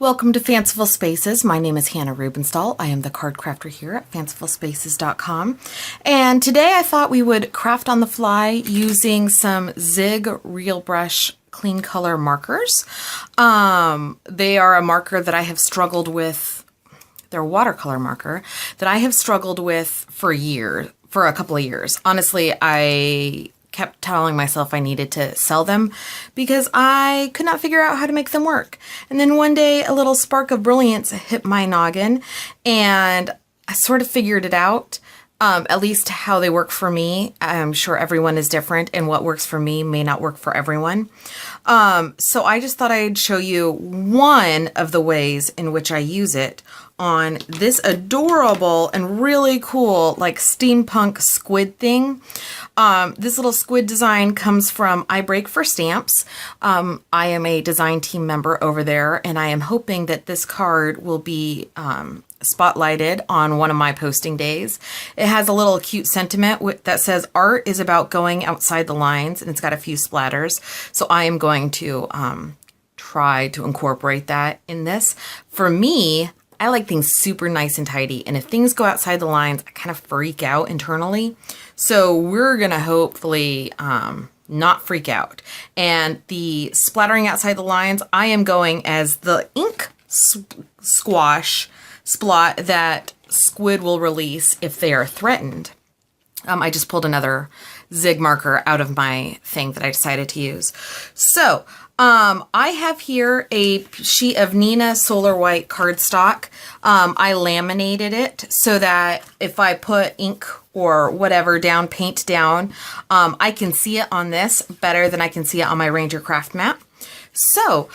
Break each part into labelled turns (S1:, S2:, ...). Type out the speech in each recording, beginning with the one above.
S1: Welcome to Fanciful Spaces. My name is Hannah Rubenstall. I am the card crafter here at fancifulspaces.com. And today I thought we would craft on the fly using some Zig Real Brush Clean Color markers. They are a marker that I have struggled with. They're a watercolor marker that I have struggled with for a couple of years. Honestly, I kept telling myself I needed to sell them because I could not figure out how to make them work. And then one day a little spark of brilliance hit my noggin and I sort of figured it out, at least how they work for me. I'm sure everyone is different and what works for me may not work for everyone. So I just thought I'd show you one of the ways in which I use it on this adorable and really cool like steampunk squid thing. This little squid design comes from I Break for Stamps. I am a design team member over there, and I am hoping that this card will be spotlighted on one of my posting days. It has a little cute sentiment that says art is about going outside the lines, and it's got a few splatters. So I am going to try to incorporate that in this. For me, I like things super nice and tidy, and if things go outside the lines, I kind of freak out internally. So we're gonna hopefully not freak out. And the splattering outside the lines, I am going as the ink squash splot that squid will release if they are threatened. I just pulled another Zig marker out of my thing that I decided to use. So I have here a sheet of Neenah Solar White cardstock. I laminated it so that if I put ink or whatever down, paint down, I can see it on this better than I can see it on my Ranger Craft mat. So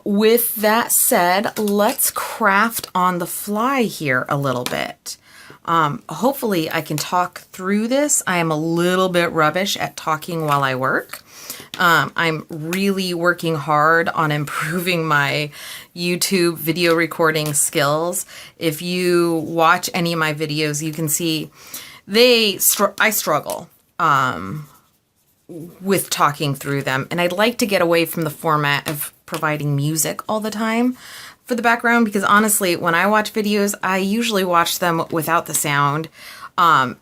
S1: with that said, let's craft on the fly here a little bit. Hopefully I can talk through this. I am a little bit rubbish at talking while I work. I'm really working hard on improving my YouTube video recording skills. If you watch any of my videos, you can see I struggle with talking through them. And I'd like to get away from the format of providing music all the time for the background, because honestly, when I watch videos, I usually watch them without the sound and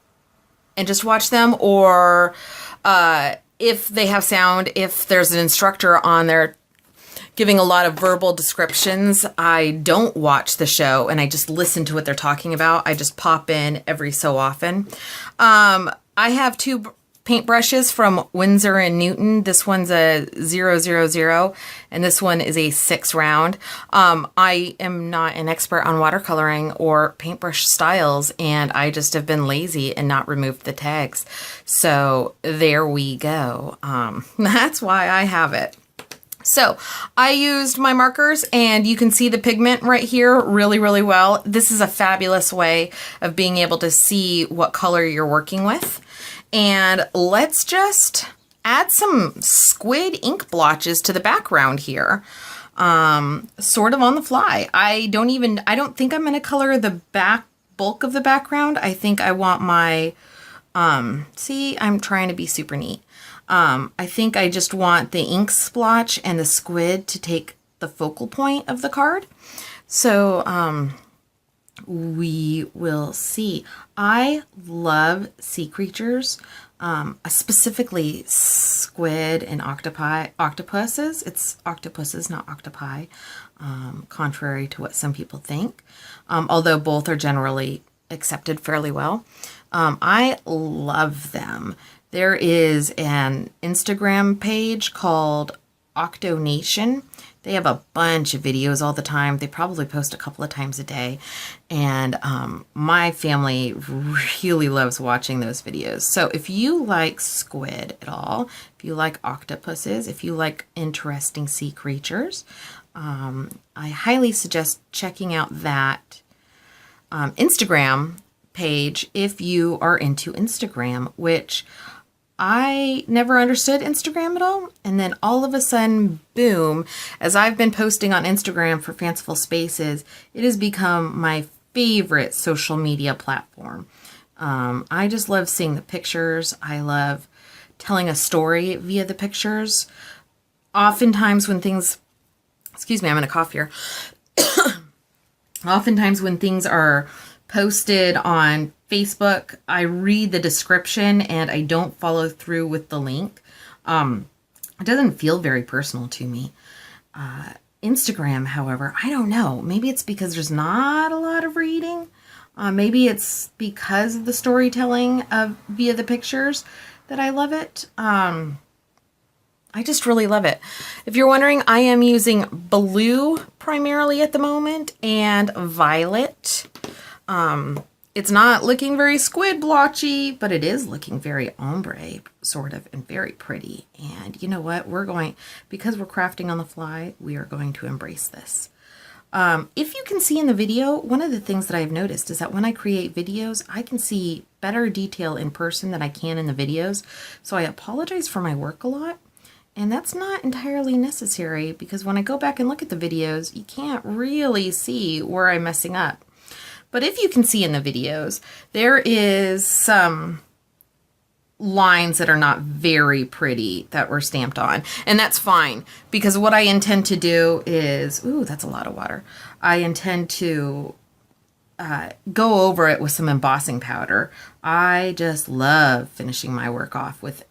S1: just watch them, or if they have sound, if there's an instructor on there giving a lot of verbal descriptions, I don't watch the show and I just listen to what they're talking about. I just pop in every so often. I have two paintbrushes from Winsor & Newton. This one's a 000 and this one is a 6 round. I am not an expert on watercoloring or paintbrush styles, and I just have been lazy and not removed the tags. So there we go. That's why I have it. So I used my markers, and you can see the pigment right here really, really well. This is a fabulous way of being able to see what color you're working with. And let's just add some squid ink blotches to the background here, sort of on the fly. I don't think I'm going to color the bulk of the background. I think I want my, see, I'm trying to be super neat. I think I just want the ink splotch and the squid to take the focal point of the card. So, we will see. I love sea creatures, specifically squid and octopuses. It's octopuses, not octopi, contrary to what some people think, although both are generally accepted fairly well. I love them. There is an Instagram page called Octonation. They have a bunch of videos all the time. They probably post a couple of times a day. And my family really loves watching those videos. So if you like squid at all, if you like octopuses, if you like interesting sea creatures, I highly suggest checking out that Instagram page if you are into Instagram, which I never understood Instagram at all. And then all of a sudden, boom, as I've been posting on Instagram for Fanciful Spaces, it has become my favorite social media platform. I just love seeing the pictures. I love telling a story via the pictures. Oftentimes when things Excuse me, I'm going to cough here. Oftentimes when things are posted on Facebook, I read the description and I don't follow through with the link. It doesn't feel very personal to me. Instagram, however, I don't know. Maybe it's because there's not a lot of reading. Maybe it's because of the storytelling via the pictures that I love it. I just really love it. If you're wondering, I am using blue primarily at the moment and violet. It's not looking very squid blotchy, but it is looking very ombre sort of and very pretty. And you know what? Because we're crafting on the fly, we are going to embrace this. If you can see in the video, one of the things that I've noticed is that when I create videos, I can see better detail in person than I can in the videos. So I apologize for my work a lot. And that's not entirely necessary because when I go back and look at the videos, you can't really see where I'm messing up. But if you can see in the videos, there is some lines that are not very pretty that were stamped on. And that's fine because what I intend to do is, ooh, that's a lot of water. I intend to go over it with some embossing powder. I just love finishing my work off with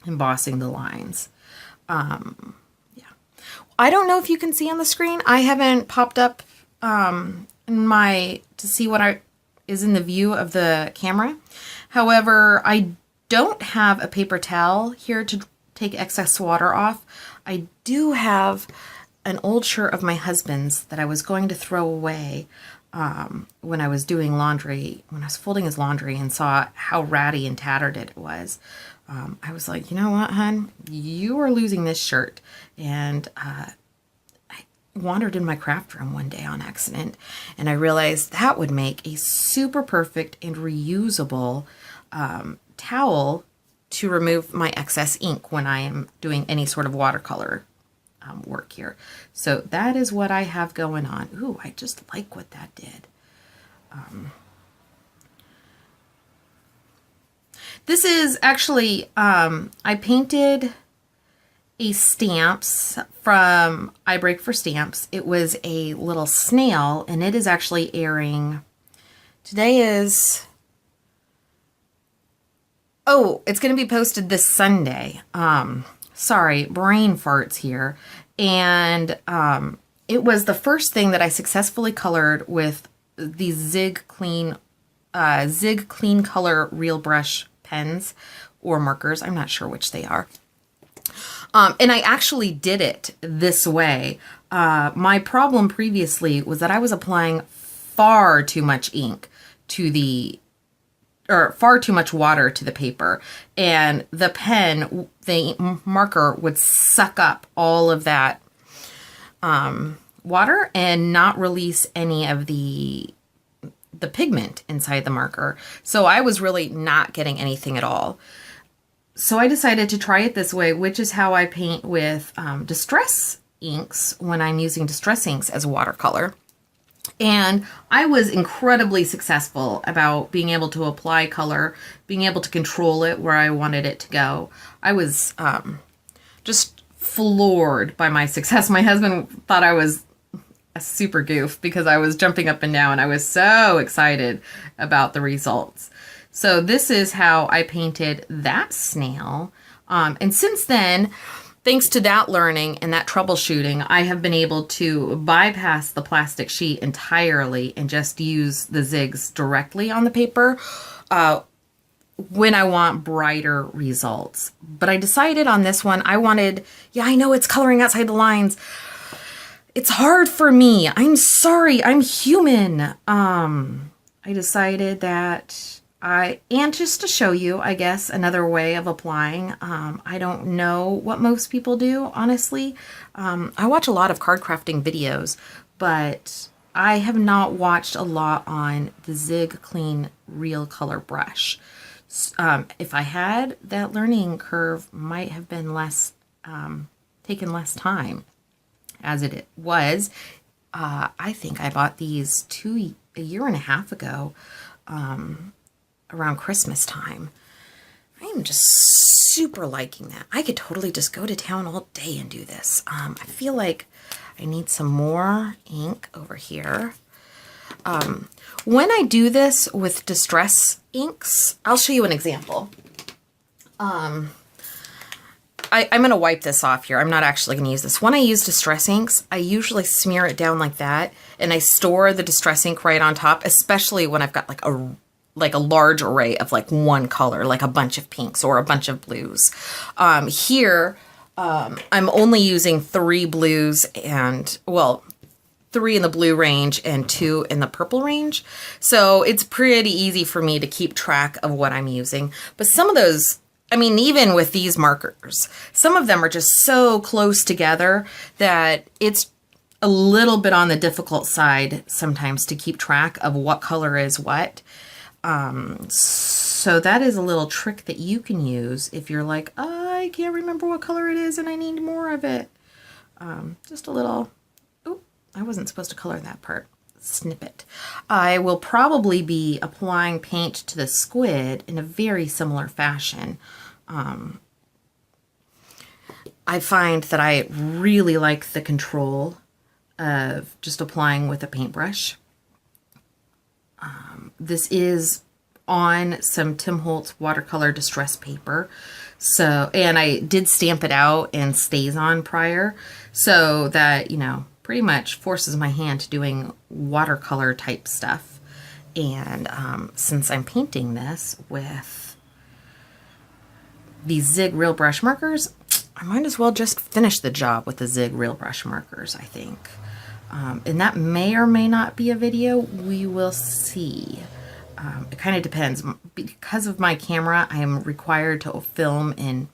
S1: embossing the lines. Yeah. I don't know if you can see on the screen. I haven't popped up to see what is in the view of the camera. However, I don't have a paper towel here to take excess water off. I do have an old shirt of my husband's that I was going to throw away when I was doing laundry, when I was folding his laundry and saw how ratty and tattered it was. I was like, you know what, hon? You are losing this shirt. And I wandered in my craft room one day on accident, and I realized that would make a super perfect and reusable towel to remove my excess ink when I am doing any sort of watercolor work here. So that is what I have going on. Ooh, I just like what that did. This is actually, I painted a stamps from I Break for Stamps. It was a little snail, and it is actually airing. Today is, oh, it's going to be posted this Sunday. Sorry, brain farts here. And it was the first thing that I successfully colored with these Zig Clean Color Real Brush pens or markers. I'm not sure which they are. And I actually did it this way. My problem previously was that I was applying far too much ink to far too much water to the paper, and the marker would suck up all of that water and not release any of the pigment inside the marker. So I was really not getting anything at all. So I decided to try it this way, which is how I paint with distress inks when I'm using distress inks as watercolor. And I was incredibly successful about being able to apply color, being able to control it where I wanted it to go. I was just floored by my success. My husband thought I was a super goof because I was jumping up and down. I was so excited about the results. So this is how I painted that snail. And since then, thanks to that learning and that troubleshooting, I have been able to bypass the plastic sheet entirely and just use the zigs directly on the paper when I want brighter results. But I decided on this one, I know it's coloring outside the lines. It's hard for me. I'm sorry, I'm human. I decided that and just to show you, I guess, another way of applying. I don't know what most people do, honestly. I watch a lot of card crafting videos, but I have not watched a lot on the Zig Clean Real Color Brush. If I had, that learning curve might have been taken less time. As it was, I think I bought these a year and a half ago, around Christmas time I am just super liking that. I could totally just go to town all day and do this. I feel like I need some more ink over here. When I do this with Distress inks, I'll show you an example. I'm going to wipe this off here. I'm not actually going to use this. When I use Distress inks, I usually smear it down like that, and I store the Distress ink right on top, especially when I've got like a large array of like one color, like a bunch of pinks or a bunch of blues. Here, I'm only using 3 blues and, well, 3 in the blue range and 2 in the purple range. So it's pretty easy for me to keep track of what I'm using. But some of those, I mean, even with these markers, some of them are just so close together that it's a little bit on the difficult side sometimes to keep track of what color is what. So that is a little trick that you can use if you're like, I can't remember what color it is and I need more of it. Just a little, oh, I wasn't supposed to color that part. Snippet. I will probably be applying paint to the squid in a very similar fashion. I find that I really like the control of just applying with a paintbrush. This is on some Tim Holtz watercolor distress paper. So, and I did stamp it out in StazOn prior, so that, you know, pretty much forces my hand to doing watercolor type stuff. And since I'm painting this with these Zig Real Brush markers, I might as well just finish the job with the Zig Real Brush markers, I think. And that may or may not be a video. We will see. It kind of depends. Because of my camera, I am required to film in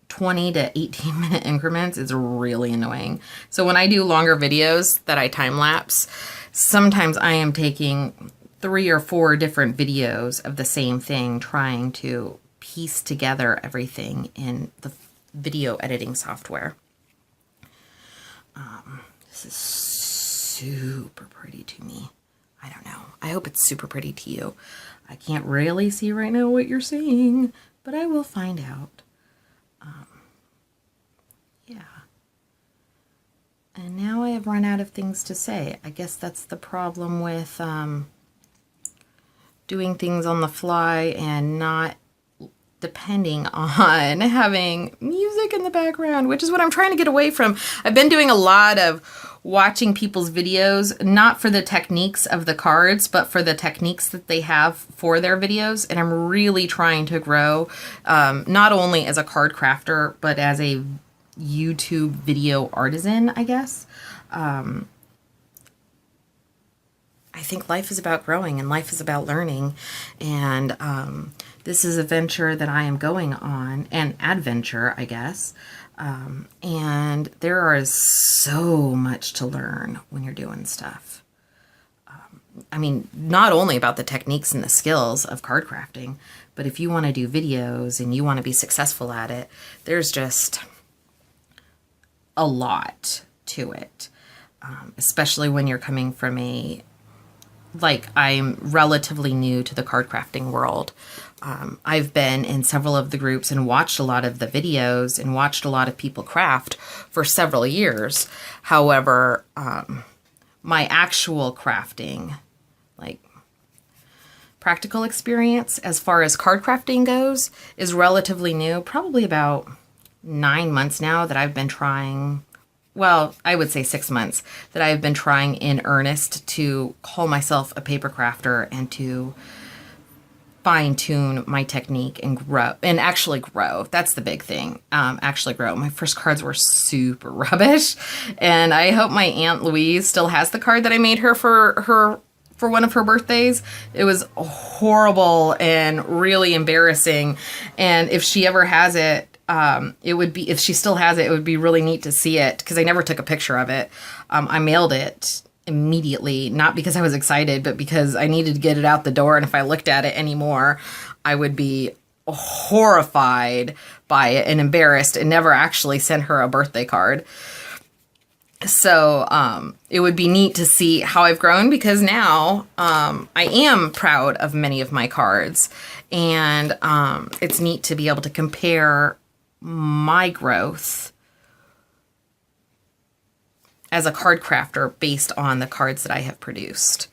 S1: 20 to 18 minute increments. It's really annoying. So when I do longer videos that I time lapse, sometimes I am taking 3 or 4 different videos of the same thing, trying to piece together everything in the video editing software. This is super pretty to me. I don't know. I hope it's super pretty to you. I can't really see right now what you're seeing, but I will find out. Yeah. And now I have run out of things to say. I guess that's the problem with doing things on the fly and not depending on having music in the background, which is what I'm trying to get away from. I've been doing a lot of watching people's videos, not for the techniques of the cards, but for the techniques that they have for their videos. And I'm really trying to grow, not only as a card crafter, but as a YouTube video artisan, I guess. I think life is about growing and life is about learning. And this is a venture that I am going on, an adventure, I guess. And there is so much to learn when you're doing stuff. I mean, not only about the techniques and the skills of card crafting, but if you want to do videos and you want to be successful at it, there's just a lot to it. Especially when you're coming from I'm relatively new to the card crafting world. I've been in several of the groups and watched a lot of the videos and watched a lot of people craft for several years. However, my actual crafting, like practical experience as far as card crafting goes, is relatively new. Probably about 9 months now that I've been trying. Well, I would say 6 months that I've been trying in earnest to call myself a paper crafter and to fine-tune my technique and grow, and actually grow. That's the big thing. Actually grow. My first cards were super rubbish, and I hope my Aunt Louise still has the card that I made her for one of her birthdays. It was horrible and really embarrassing, and if she ever has it, it would be, if she still has it, it would be really neat to see it, because I never took a picture of it. I mailed it immediately, not because I was excited, but because I needed to get it out the door, and if I looked at it anymore, I would be horrified by it and embarrassed, and never actually sent her a birthday card. So it would be neat to see how I've grown, because now I am proud of many of my cards, and it's neat to be able to compare my growth as a card crafter based on the cards that I have produced.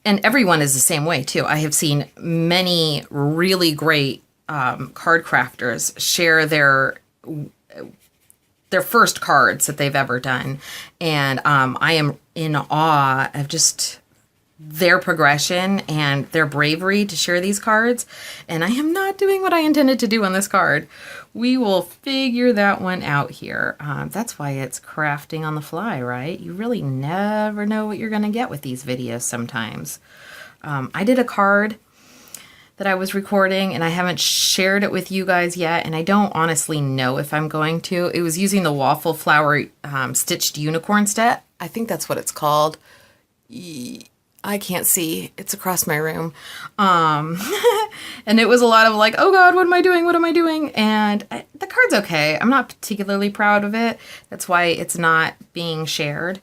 S1: And everyone is the same way too. I have seen many really great card crafters share their first cards that they've ever done. And I am in awe of just their progression and their bravery to share these cards. And I am not doing what I intended to do on this card. We will figure that one out here. That's why it's crafting on the fly, right? You really never know what you're going to get with these videos sometimes. I did a card that I was recording, and I haven't shared it with you guys yet, and I don't honestly know if I'm going to. It was using the Waffle Flower Stitched Unicorn set. I think that's what it's called. I can't see. It's across my room. And it was a lot of like, oh God, what am I doing? What am I doing? And the card's okay. I'm not particularly proud of it. That's why it's not being shared.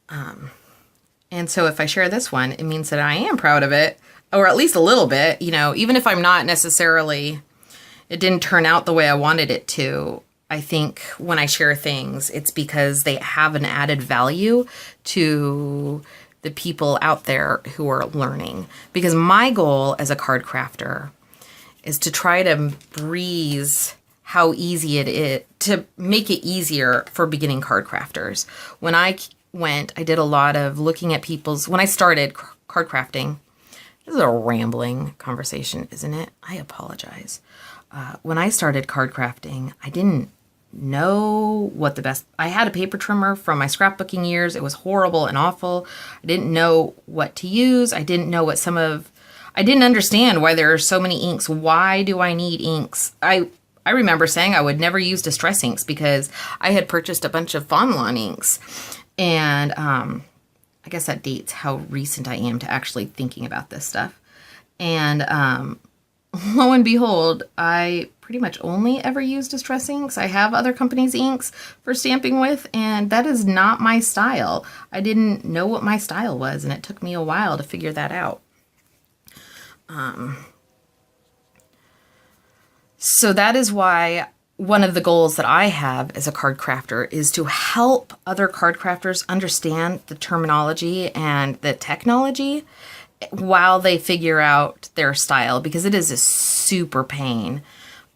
S1: And so if I share this one, it means that I am proud of it, or at least a little bit, you know, even if I'm not necessarily, it didn't turn out the way I wanted it to. I think when I share things, it's because they have an added value to the people out there who are learning. Because my goal as a card crafter is to try to breeze how easy it is, to make it easier for beginning card crafters. When I did a lot of looking at people's, when I started card crafting, this is a rambling conversation, isn't it? I apologize. When I started card crafting, I didn't know what the best, I had a paper trimmer from my scrapbooking years. It was horrible and awful. I didn't know what to use. I didn't know what I didn't understand why there are so many inks. Why do I need inks? I remember saying I would never use Distress inks because I had purchased a bunch of Fonlon inks. And I guess that dates how recent I am to actually thinking about this stuff. And lo and behold, I pretty much only ever use Distress inks. I have other companies' inks for stamping with, and that is not my style. I didn't know what my style was, and it took me a while to figure that out. So that is why one of the goals that I have as a card crafter is to help other card crafters understand the terminology and the technology while they figure out their style, because it is a super pain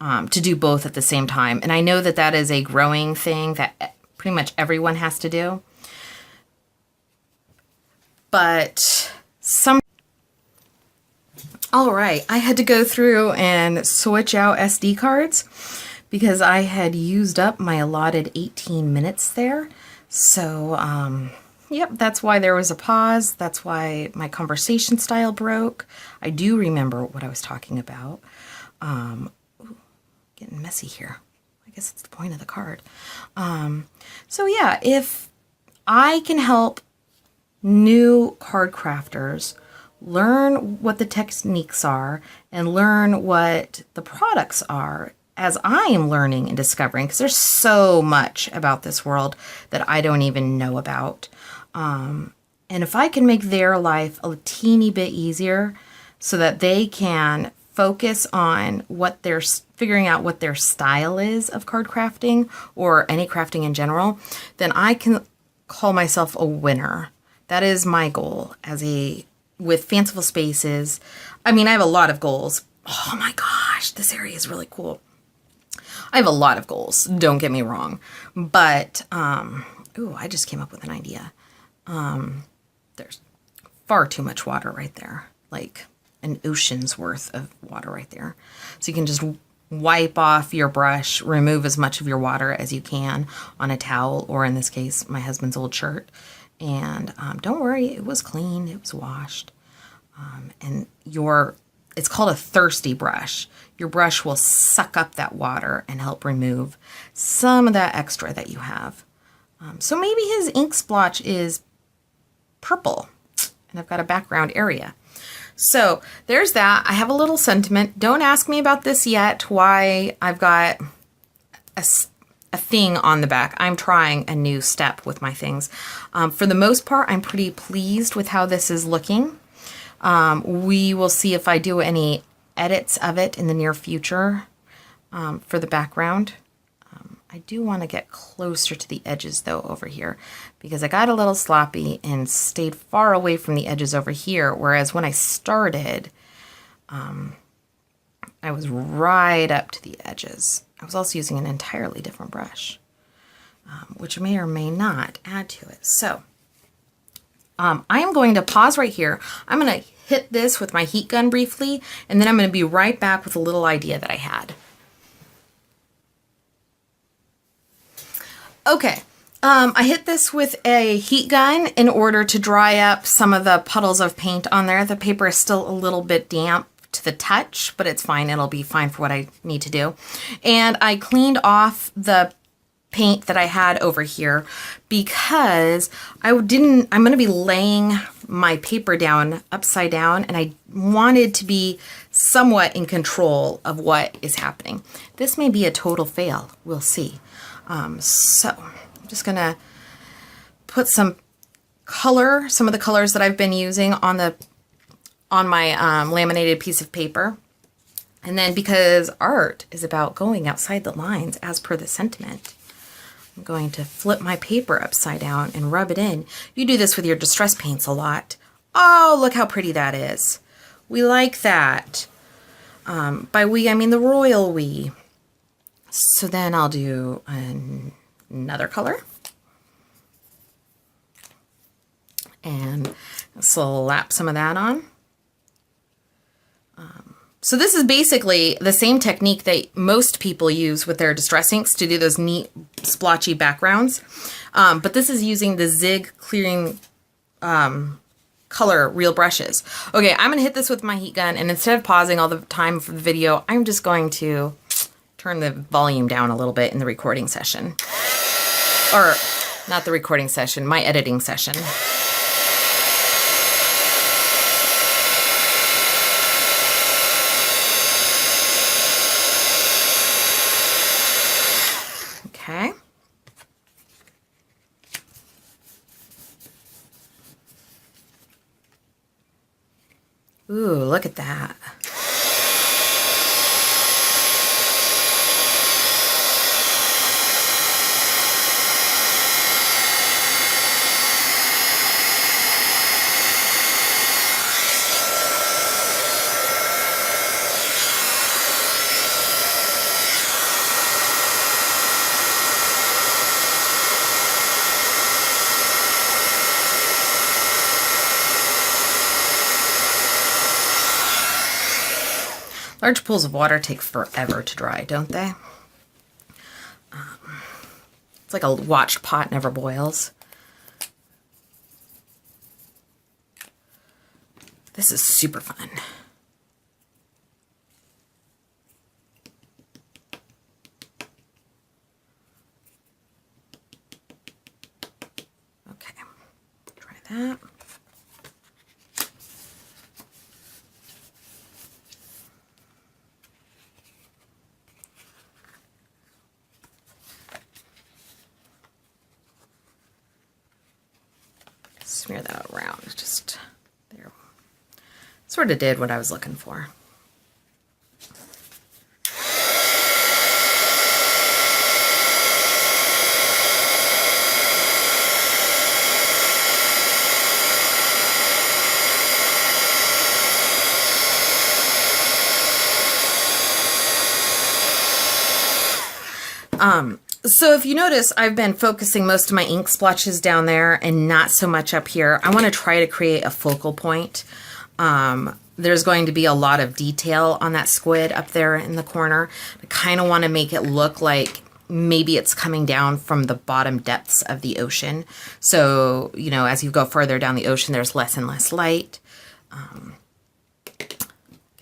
S1: to do both at the same time. And I know that that is a growing thing that pretty much everyone has to do. But all right, I had to go through and switch out SD cards because I had used up my allotted 18 minutes there. So, yep, that's why there was a pause. That's why my conversation style broke. I do remember what I was talking about. Ooh, getting messy here. I guess it's the point of the card. So yeah, if I can help new card crafters learn what the techniques are and learn what the products are as I am learning and discovering, because there's so much about this world that I don't even know about. And if I can make their life a teeny bit easier so that they can focus on what they're figuring out what their style is of card crafting or any crafting in general, then I can call myself a winner. That is my goal with Fanciful Spaces. I mean, I have a lot of goals. Oh my gosh, this area is really cool. I have a lot of goals, don't get me wrong. But, ooh, I just came up with an idea. There's far too much water right there. Like an ocean's worth of water right there. So you can just wipe off your brush, remove as much of your water as you can on a towel, or in this case, my husband's old shirt. And don't worry, it was clean, it was washed. And it's called a thirsty brush. Your brush will suck up that water and help remove some of that extra that you have. So maybe his ink splotch is purple, and I've got a background area. So there's that. I have a little sentiment. Don't ask me about this yet, why I've got a thing on the back. I'm trying a new step with my things. For the most part, I'm pretty pleased with how this is looking. We will see if I do any edits of it in the near future for the background. I do want to get closer to the edges though over here because I got a little sloppy and stayed far away from the edges over here, whereas when I started, I was right up to the edges. I was also using an entirely different brush, which may or may not add to it. So I am going to pause right here. I'm going to hit this with my heat gun briefly, and then I'm going to be right back with a little idea that I had. Okay, I hit this with a heat gun in order to dry up some of the puddles of paint on there. The paper is still a little bit damp to the touch, but it's fine. It'll be fine for what I need to do. And I cleaned off the paint that I had over here because I'm going to be laying my paper down upside down, and I wanted to be somewhat in control of what is happening. This may be a total fail. We'll see. So I'm just gonna put some color, some of the colors that I've been using on my laminated piece of paper. And then because art is about going outside the lines as per the sentiment, I'm going to flip my paper upside down and rub it in. You do this with your distress paints a lot. Oh, look how pretty that is. We like that. By we, I mean the royal we. So then I'll do another color and slap some of that on. So this is basically the same technique that most people use with their distress inks to do those neat splotchy backgrounds. But this is using the Zig clearing color real brushes. Okay, I'm gonna hit this with my heat gun, and instead of pausing all the time for the video, I'm just going to turn the volume down a little bit in the recording session. Or not the recording session, my editing session. Okay. Ooh, look at that. Large pools of water take forever to dry, don't they? It's like a watched pot never boils. This is super fun. Okay, try that. Smear that around, just there. Sort of did what I was looking for. So if you notice, I've been focusing most of my ink splotches down there and not so much up here. I want to try to create a focal point. There's going to be a lot of detail on that squid up there in the corner. I kind of want to make it look like maybe it's coming down from the bottom depths of the ocean. So, you know, as you go further down the ocean, there's less and less light. Get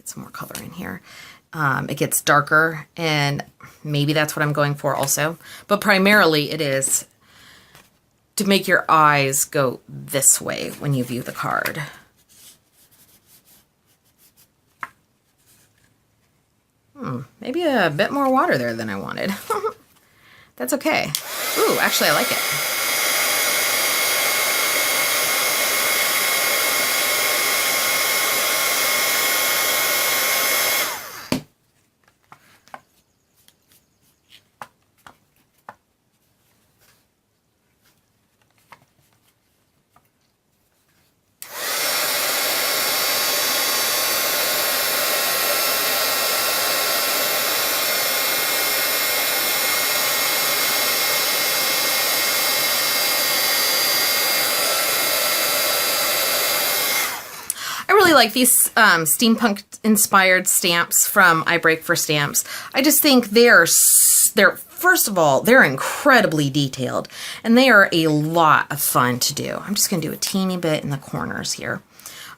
S1: some more color in here. It gets darker, and maybe that's what I'm going for also. But primarily it is to make your eyes go this way when you view the card. Maybe a bit more water there than I wanted. that's okay. Ooh, actually I like it. I really like these steampunk-inspired stamps from I Break for Stamps. I just think they're first of all, they're incredibly detailed, and they are a lot of fun to do. I'm just going to do a teeny bit in the corners here.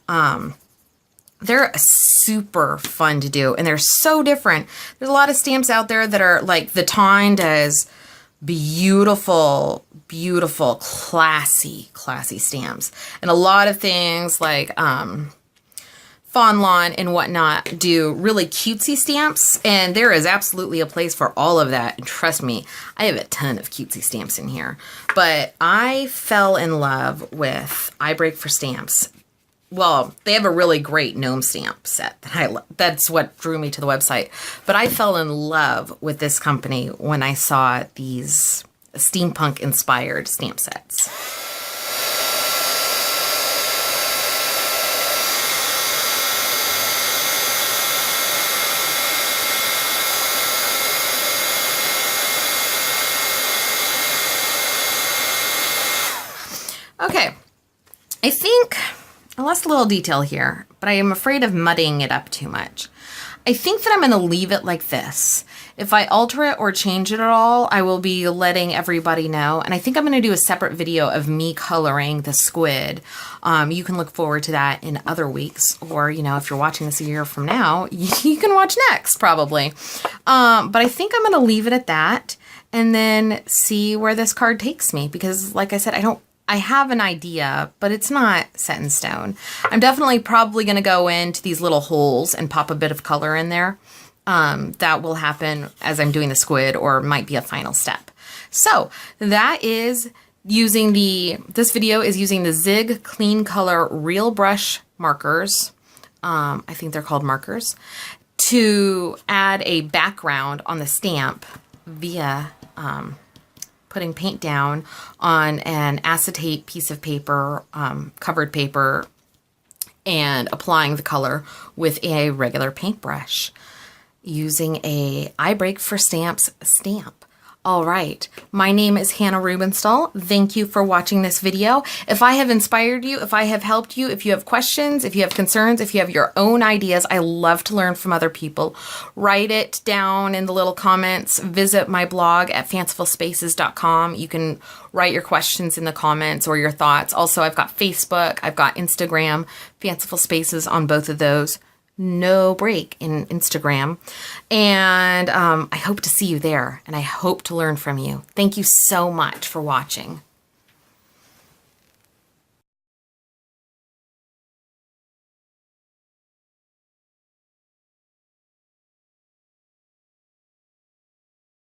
S1: They're super fun to do, and they're so different. There's a lot of stamps out there that are like the Time does beautiful, beautiful, classy stamps. And a lot of things like Fawn Lawn and whatnot do really cutesy stamps, and there is absolutely a place for all of that. And trust me, I have a ton of cutesy stamps in here. But I fell in love with I Break for Stamps. Well, they have a really great gnome stamp set that's what drew me to the website. But I fell in love with this company when I saw these steampunk inspired stamp sets. Okay, I think I lost a little detail here, but I am afraid of muddying it up too much. I think that I'm going to leave it like this. If I alter it or change it at all, I will be letting everybody know. And I think I'm going to do a separate video of me coloring the squid. You can look forward to that in other weeks. Or, you know, if you're watching this a year from now, you can watch next probably. But I think I'm going to leave it at that and then see where this card takes me. Because like I said, I have an idea, but it's not set in stone. I'm definitely probably going to go into these little holes and pop a bit of color in there. That will happen as I'm doing the squid, or might be a final step. So that is using this video is using the Zig Clean Color Real Brush markers. I think they're called markers, to add a background on the stamp via putting paint down on an acetate piece of paper, covered paper, and applying the color with a regular paintbrush using a I Break for Stamps stamp. All right, my name is Hannah Rubenstall. Thank you for watching this video. If I have inspired you, if I have helped you, if you have questions, if you have concerns, if you have your own ideas, I love to learn from other people. Write it down in the little comments. Visit my blog at fancifulspaces.com. You can write your questions in the comments or your thoughts. Also, I've got Facebook, I've got Instagram, Fanciful Spaces on both of those. No break in Instagram. And I hope to see you there, and I hope to learn from you. Thank you so much for watching.